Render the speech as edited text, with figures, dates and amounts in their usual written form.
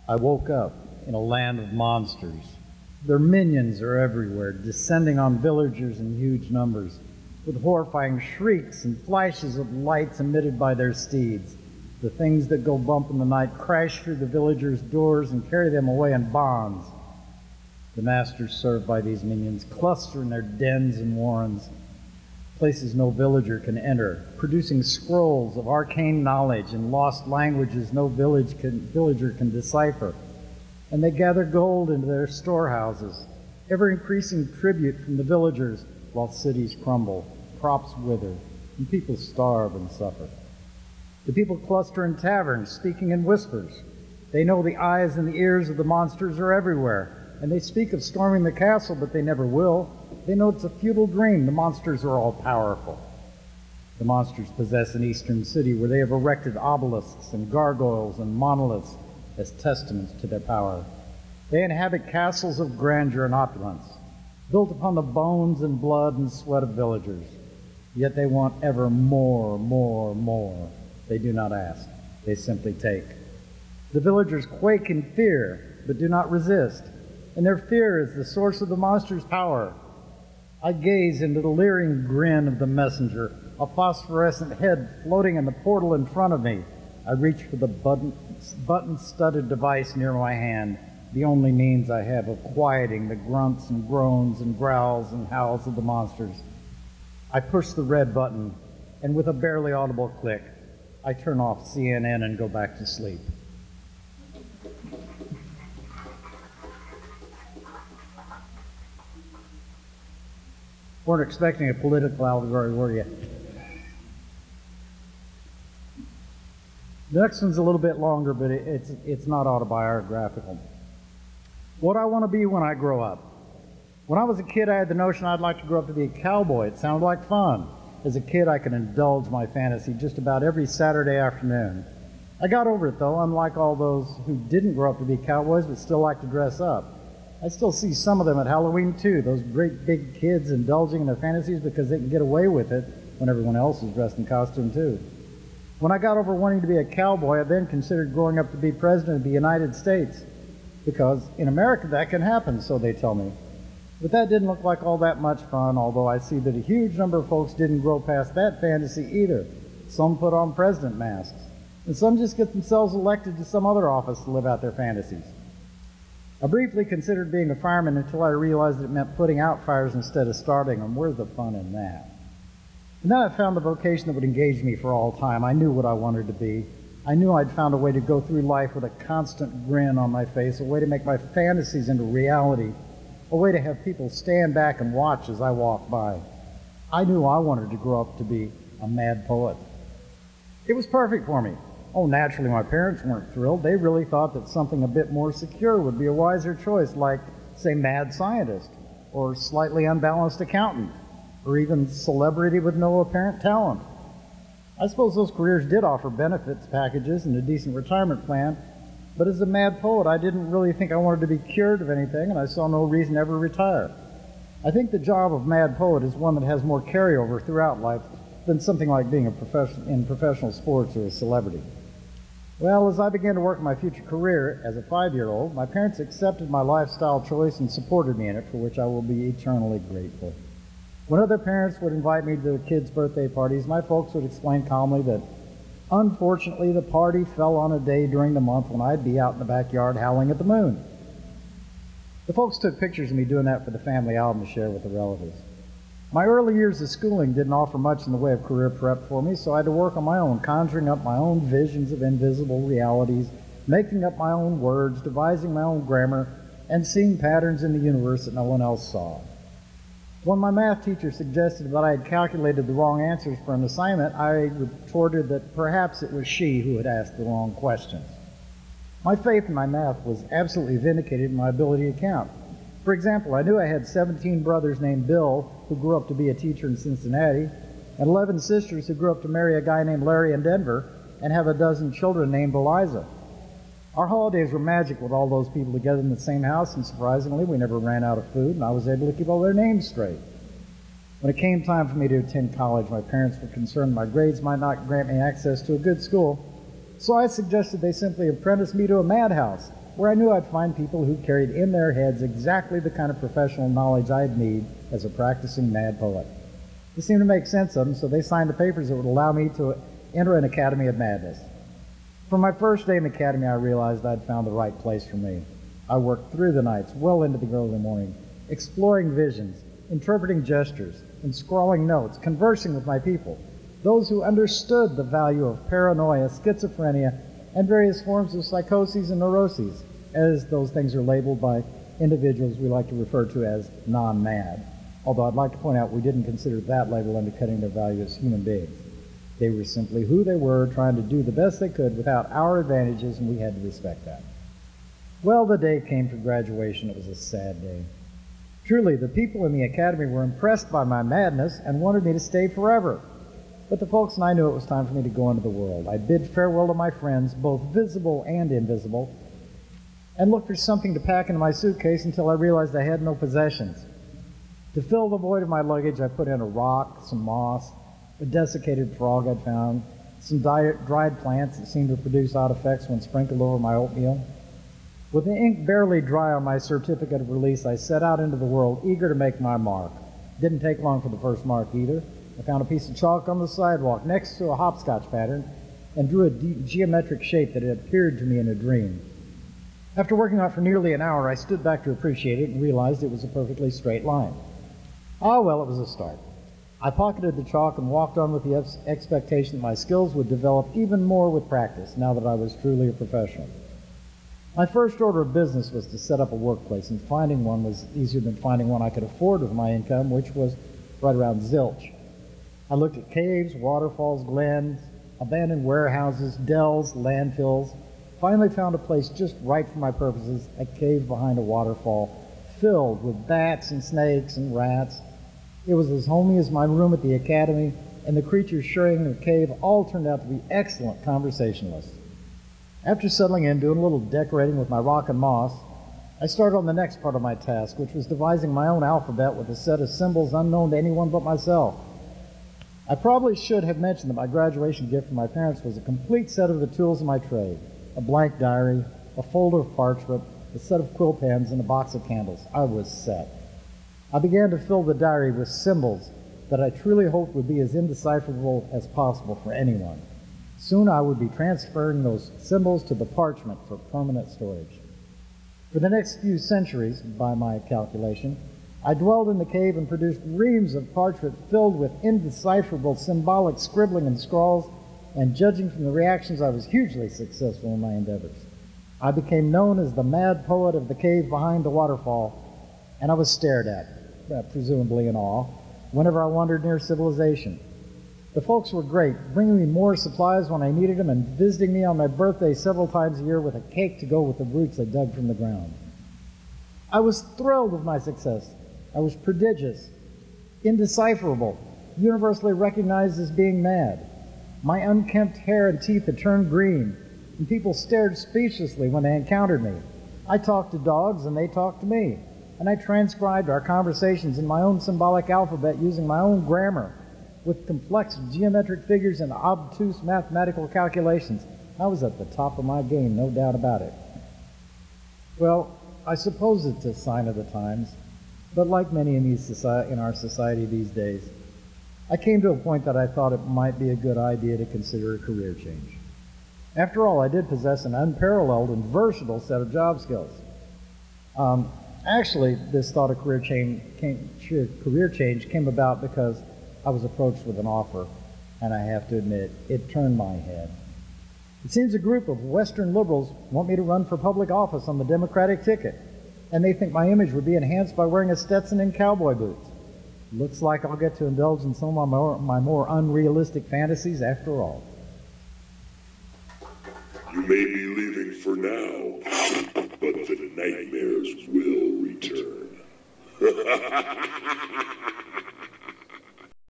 I woke up in a land of monsters. Their minions are everywhere, descending on villagers in huge numbers, with horrifying shrieks and flashes of lights emitted by their steeds. The things that go bump in the night crash through the villagers' doors and carry them away in bonds. The masters served by these minions cluster in their dens and warrens, places no villager can enter, producing scrolls of arcane knowledge and lost languages no villager can decipher. And they gather gold into their storehouses, ever-increasing tribute from the villagers, while cities crumble, crops wither, and people starve and suffer. The people cluster in taverns, speaking in whispers. They know the eyes and the ears of the monsters are everywhere, and they speak of storming the castle, but they never will. They know it's a futile dream. The monsters are all powerful. The monsters possess an eastern city where they have erected obelisks and gargoyles and monoliths as testaments to their power. They inhabit castles of grandeur and opulence, built upon the bones and blood and sweat of villagers. Yet they want ever more, more, more. They do not ask. They simply take. The villagers quake in fear, but do not resist, and their fear is the source of the monster's power. I gaze into the leering grin of the messenger, a phosphorescent head floating in the portal in front of me. I reach for the button-studded device near my hand, the only means I have of quieting the grunts and groans and growls and howls of the monsters. I push the red button, and with a barely audible click, I turn off CNN and go back to sleep. Weren't expecting a political allegory, were you? The next one's a little bit longer, but it's not autobiographical. What I want to be when I grow up. When I was a kid, I had the notion I'd like to grow up to be a cowboy. It sounded like fun. As a kid, I could indulge my fantasy just about every Saturday afternoon. I got over it, though, unlike all those who didn't grow up to be cowboys but still like to dress up. I still see some of them at Halloween, too, those great big kids indulging in their fantasies because they can get away with it when everyone else is dressed in costume, too. When I got over wanting to be a cowboy, I then considered growing up to be president of the United States, because in America that can happen, so they tell me. But that didn't look like all that much fun, although I see that a huge number of folks didn't grow past that fantasy either. Some put on president masks, and some just get themselves elected to some other office to live out their fantasies. I briefly considered being a fireman until I realized it meant putting out fires instead of starting them. Where's the fun in that? And then I found the vocation that would engage me for all time. I knew what I wanted to be. I knew I'd found a way to go through life with a constant grin on my face, a way to make my fantasies into reality, a way to have people stand back and watch as I walk by. I knew I wanted to grow up to be a mad poet. It was perfect for me. Oh, naturally, my parents weren't thrilled. They really thought that something a bit more secure would be a wiser choice, like, say, mad scientist, or slightly unbalanced accountant, or even celebrity with no apparent talent. I suppose those careers did offer benefits packages and a decent retirement plan, but as a mad poet, I didn't really think I wanted to be cured of anything, and I saw no reason to ever retire. I think the job of mad poet is one that has more carryover throughout life than something like being in professional sports or a celebrity. Well, as I began to work my future career as a 5-year-old, my parents accepted my lifestyle choice and supported me in it, for which I will be eternally grateful. When other parents would invite me to their kids' birthday parties, my folks would explain calmly that, unfortunately, the party fell on a day during the month when I'd be out in the backyard howling at the moon. The folks took pictures of me doing that for the family album to share with the relatives. My early years of schooling didn't offer much in the way of career prep for me, so I had to work on my own, conjuring up my own visions of invisible realities, making up my own words, devising my own grammar, and seeing patterns in the universe that no one else saw. When my math teacher suggested that I had calculated the wrong answers for an assignment, I retorted that perhaps it was she who had asked the wrong questions. My faith in my math was absolutely vindicated in my ability to count. For example, I knew I had 17 brothers named Bill who grew up to be a teacher in Cincinnati, and 11 sisters who grew up to marry a guy named Larry in Denver and have a dozen children named Eliza. Our holidays were magic with all those people together in the same house, and surprisingly, we never ran out of food, and I was able to keep all their names straight. When it came time for me to attend college, my parents were concerned my grades might not grant me access to a good school, so I suggested they simply apprentice me to a madhouse where I knew I'd find people who carried in their heads exactly the kind of professional knowledge I'd need as a practicing mad poet. It seemed to make sense of them, so they signed the papers that would allow me to enter an Academy of Madness. From my first day in the Academy, I realized I'd found the right place for me. I worked through the nights, well into the early morning, exploring visions, interpreting gestures, and scrawling notes, conversing with my people, those who understood the value of paranoia, schizophrenia, and various forms of psychoses and neuroses, as those things are labeled by individuals we like to refer to as non-mad. Although I'd like to point out we didn't consider that label undercutting their value as human beings. They were simply who they were, trying to do the best they could without our advantages, and we had to respect that. Well, the day came for graduation. It was a sad day. Truly, the people in the Academy were impressed by my madness and wanted me to stay forever. But the folks and I knew it was time for me to go into the world. I bid farewell to my friends, both visible and invisible, and looked for something to pack into my suitcase until I realized I had no possessions. To fill the void of my luggage, I put in a rock, some moss, a desiccated frog I'd found, some dried plants that seemed to produce odd effects when sprinkled over my oatmeal. With the ink barely dry on my certificate of release, I set out into the world, eager to make my mark. Didn't take long for the first mark either. I found a piece of chalk on the sidewalk next to a hopscotch pattern and drew a geometric shape that had appeared to me in a dream. After working on it for nearly an hour, I stood back to appreciate it and realized it was a perfectly straight line. Ah, well, it was a start. I pocketed the chalk and walked on with the expectation that my skills would develop even more with practice now that I was truly a professional. My first order of business was to set up a workplace, and finding one was easier than finding one I could afford with my income, which was right around zilch. I looked at caves, waterfalls, glens, abandoned warehouses, dells, landfills, finally found a place just right for my purposes, a cave behind a waterfall, filled with bats and snakes and rats. It was as homey as my room at the Academy, and the creatures sharing the cave all turned out to be excellent conversationalists. After settling in, doing a little decorating with my rock and moss, I started on the next part of my task, which was devising my own alphabet with a set of symbols unknown to anyone but myself. I probably should have mentioned that my graduation gift from my parents was a complete set of the tools of my trade, a blank diary, a folder of parchment, a set of quill pens, and a box of candles. I was set. I began to fill the diary with symbols that I truly hoped would be as indecipherable as possible for anyone. Soon I would be transferring those symbols to the parchment for permanent storage. For the next few centuries, by my calculation, I dwelled in the cave and produced reams of parchment filled with indecipherable symbolic scribbling and scrawls, and judging from the reactions, I was hugely successful in my endeavors. I became known as the mad poet of the cave behind the waterfall, and I was stared at, presumably in awe, whenever I wandered near civilization. The folks were great, bringing me more supplies when I needed them and visiting me on my birthday several times a year with a cake to go with the roots they dug from the ground. I was thrilled with my success. I was prodigious, indecipherable, universally recognized as being mad. My unkempt hair and teeth had turned green, and people stared speechlessly when they encountered me. I talked to dogs, and they talked to me, and I transcribed our conversations in my own symbolic alphabet using my own grammar, with complex geometric figures and obtuse mathematical calculations. I was at the top of my game, no doubt about it. Well, I suppose it's a sign of the times, but like many in our society these days, I came to a point that I thought it might be a good idea to consider a career change. After all, I did possess an unparalleled and versatile set of job skills. Actually, this thought of career change came about because I was approached with an offer, and I have to admit, it turned my head. It seems a group of Western liberals want me to run for public office on the Democratic ticket, and they think my image would be enhanced by wearing a Stetson and cowboy boots. Looks like I'll get to indulge in some of my more unrealistic fantasies after all. You may be leaving for now, but the nightmares will return.